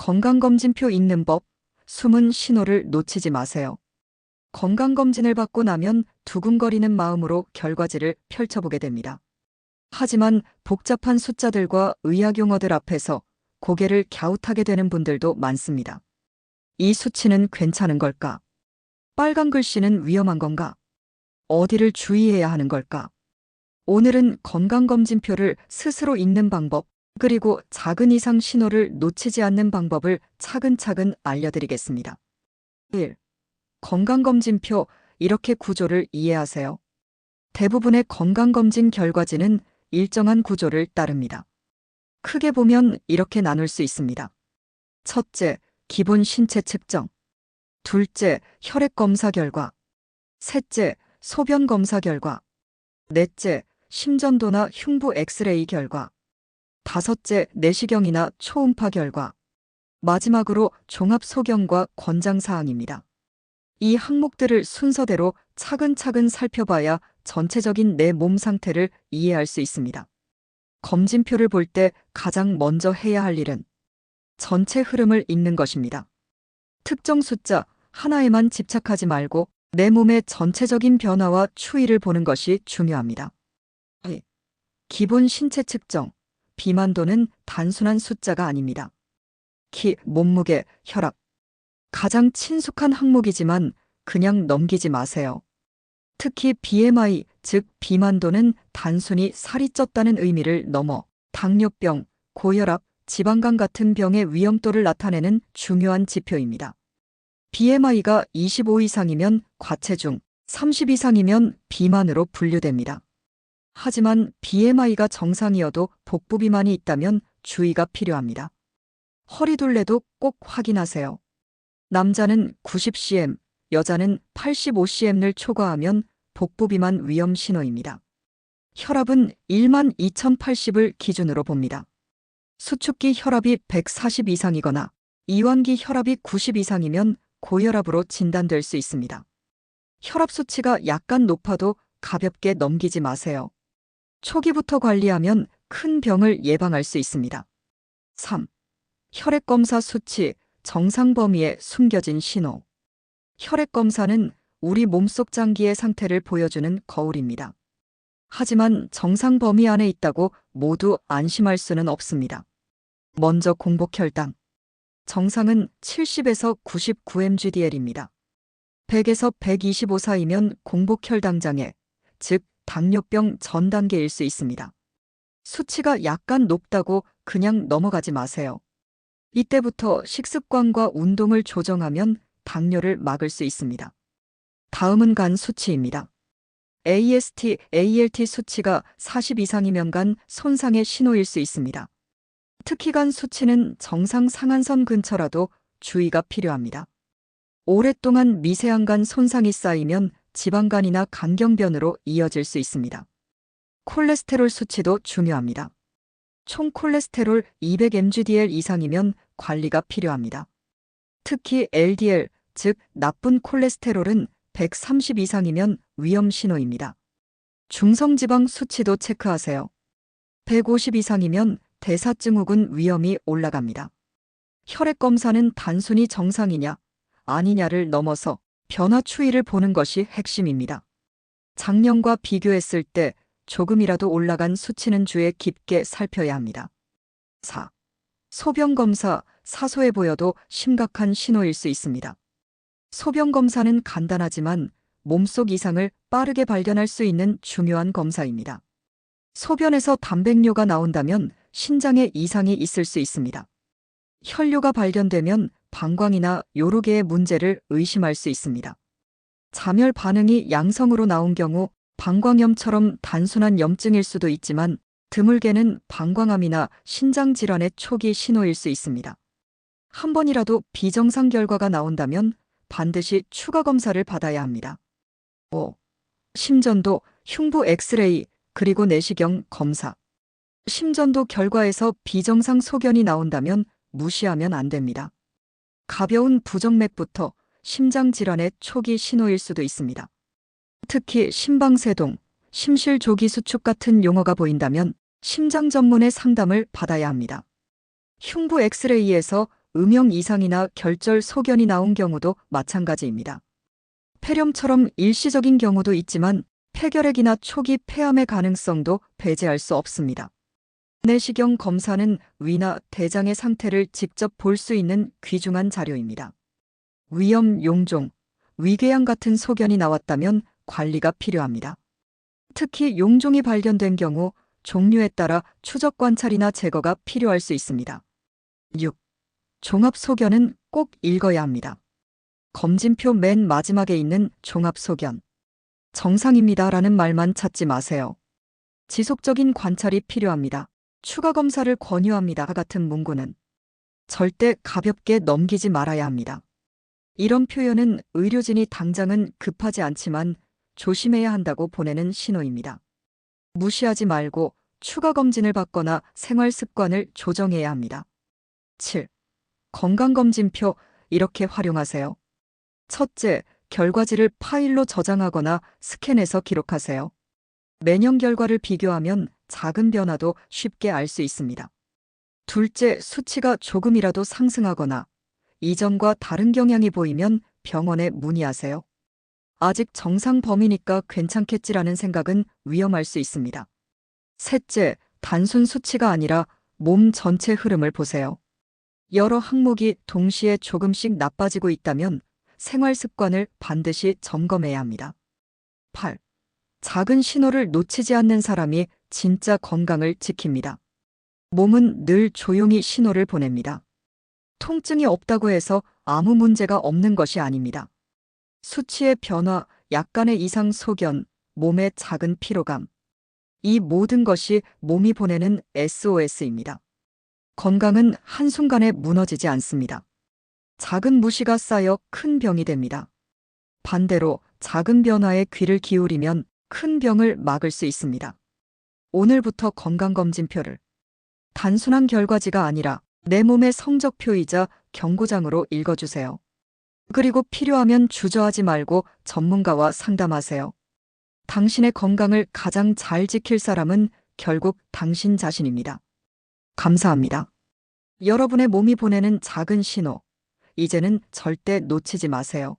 건강검진표 읽는 법, 숨은 신호를 놓치지 마세요. 건강검진을 받고 나면 두근거리는 마음으로 결과지를 펼쳐보게 됩니다. 하지만 복잡한 숫자들과 의학 용어들 앞에서 고개를 갸웃하게 되는 분들도 많습니다. 이 수치는 괜찮은 걸까? 빨간 글씨는 위험한 건가? 어디를 주의해야 하는 걸까? 오늘은 건강검진표를 스스로 읽는 방법, 그리고 작은 이상 신호를 놓치지 않는 방법을 차근차근 알려드리겠습니다. 1. 건강검진표, 이렇게 구조를 이해하세요. 대부분의 건강검진 결과지는 일정한 구조를 따릅니다. 크게 보면 이렇게 나눌 수 있습니다. 첫째, 기본 신체 측정. 둘째, 혈액 검사 결과. 셋째, 소변 검사 결과. 넷째, 심전도나 흉부 엑스레이 결과. 다섯째, 내시경이나 초음파 결과. 마지막으로 종합 소견과 권장사항입니다. 이 항목들을 순서대로 차근차근 살펴봐야 전체적인 내 몸 상태를 이해할 수 있습니다. 검진표를 볼 때 가장 먼저 해야 할 일은 전체 흐름을 읽는 것입니다. 특정 숫자 하나에만 집착하지 말고 내 몸의 전체적인 변화와 추이를 보는 것이 중요합니다. 기본 신체 측정. 비만도는 단순한 숫자가 아닙니다. 키, 몸무게, 혈압. 가장 친숙한 항목이지만 그냥 넘기지 마세요. 특히 BMI, 즉 비만도는 단순히 살이 쪘다는 의미를 넘어 당뇨병, 고혈압, 지방간 같은 병의 위험도를 나타내는 중요한 지표입니다. BMI가 25 이상이면 과체중, 30 이상이면 비만으로 분류됩니다. 하지만 BMI가 정상이어도 복부 비만이 있다면 주의가 필요합니다. 허리둘레도 꼭 확인하세요. 남자는 90cm, 여자는 85cm를 초과하면 복부 비만 위험 신호입니다. 혈압은 12,080을 기준으로 봅니다. 수축기 혈압이 140 이상이거나 이완기 혈압이 90 이상이면 고혈압으로 진단될 수 있습니다. 혈압 수치가 약간 높아도 가볍게 넘기지 마세요. 초기부터 관리하면 큰 병을 예방할 수 있습니다. 3. 혈액검사 수치, 정상 범위에 숨겨진 신호. 혈액검사는 우리 몸속 장기의 상태를 보여주는 거울입니다. 하지만 정상 범위 안에 있다고 모두 안심할 수는 없습니다. 먼저 공복혈당. 정상은 70에서 99mg/dl입니다. 100에서 125 사이면 공복혈당 장애, 즉 당뇨병 전 단계일 수 있습니다. 수치가 약간 높다고 그냥 넘어가지 마세요. 이때부터 식습관과 운동을 조정하면 당뇨를 막을 수 있습니다. 다음은 간 수치입니다. AST, ALT 수치가 40 이상이면 간 손상의 신호일 수 있습니다. 특히 간 수치는 정상 상한선 근처라도 주의가 필요합니다. 오랫동안 미세한 간 손상이 쌓이면 지방간이나 간경변으로 이어질 수 있습니다. 콜레스테롤 수치도 중요합니다. 총 콜레스테롤 200mg/dl 이상이면 관리가 필요합니다. 특히 LDL, 즉 나쁜 콜레스테롤은 130 이상이면 위험 신호입니다. 중성지방 수치도 체크하세요. 150 이상이면 대사증후군 위험이 올라갑니다. 혈액검사는 단순히 정상이냐, 아니냐를 넘어서 변화 추이를 보는 것이 핵심입니다. 작년과 비교했을 때 조금이라도 올라간 수치는 주에 깊게 살펴야 합니다. 4. 소변 검사, 사소해 보여도 심각한 신호일 수 있습니다. 소변 검사는 간단하지만 몸속 이상을 빠르게 발견할 수 있는 중요한 검사입니다. 소변에서 단백뇨가 나온다면 신장에 이상이 있을 수 있습니다. 혈뇨가 발견되면 방광이나 요로계의 문제를 의심할 수 있습니다. 자멸 반응이 양성으로 나온 경우 방광염처럼 단순한 염증일 수도 있지만 드물게는 방광암이나 신장질환의 초기 신호일 수 있습니다. 한 번이라도 비정상 결과가 나온다면 반드시 추가 검사를 받아야 합니다. 5. 심전도, 흉부 엑스레이, 그리고 내시경 검사. 심전도 결과에서 비정상 소견이 나온다면 무시하면 안 됩니다. 가벼운 부정맥부터 심장질환의 초기 신호일 수도 있습니다. 특히 심방세동, 심실조기수축 같은 용어가 보인다면 심장 전문의 상담을 받아야 합니다. 흉부 엑스레이에서 음영 이상이나 결절 소견이 나온 경우도 마찬가지입니다. 폐렴처럼 일시적인 경우도 있지만 폐결핵이나 초기 폐암의 가능성도 배제할 수 없습니다. 내시경 검사는 위나 대장의 상태를 직접 볼 수 있는 귀중한 자료입니다. 위염, 용종, 위궤양 같은 소견이 나왔다면 관리가 필요합니다. 특히 용종이 발견된 경우 종류에 따라 추적 관찰이나 제거가 필요할 수 있습니다. 6. 종합 소견은 꼭 읽어야 합니다. 검진표 맨 마지막에 있는 종합 소견. 정상입니다라는 말만 찾지 마세요. 지속적인 관찰이 필요합니다. 추가 검사를 권유합니다 같은 문구는 절대 가볍게 넘기지 말아야 합니다. 이런 표현은 의료진이 당장은 급하지 않지만 조심해야 한다고 보내는 신호입니다. 무시하지 말고 추가 검진을 받거나 생활 습관을 조정해야 합니다. 7. 건강검진표 이렇게 활용하세요. 첫째, 결과지를 파일로 저장하거나 스캔해서 기록하세요. 매년 결과를 비교하면 작은 변화도 쉽게 알 수 있습니다. 둘째, 수치가 조금이라도 상승하거나 이전과 다른 경향이 보이면 병원에 문의하세요. 아직 정상 범위니까 괜찮겠지라는 생각은 위험할 수 있습니다. 셋째, 단순 수치가 아니라 몸 전체 흐름을 보세요. 여러 항목이 동시에 조금씩 나빠지고 있다면 생활 습관을 반드시 점검해야 합니다. 8. 작은 신호를 놓치지 않는 사람이 진짜 건강을 지킵니다. 몸은 늘 조용히 신호를 보냅니다. 통증이 없다고 해서 아무 문제가 없는 것이 아닙니다. 수치의 변화, 약간의 이상 소견, 몸의 작은 피로감. 이 모든 것이 몸이 보내는 SOS입니다. 건강은 한순간에 무너지지 않습니다. 작은 무시가 쌓여 큰 병이 됩니다. 반대로 작은 변화에 귀를 기울이면 큰 병을 막을 수 있습니다. 오늘부터 건강검진표를 단순한 결과지가 아니라 내 몸의 성적표이자 경고장으로 읽어주세요. 그리고 필요하면 주저하지 말고 전문가와 상담하세요. 당신의 건강을 가장 잘 지킬 사람은 결국 당신 자신입니다. 감사합니다. 여러분의 몸이 보내는 작은 신호, 이제는 절대 놓치지 마세요.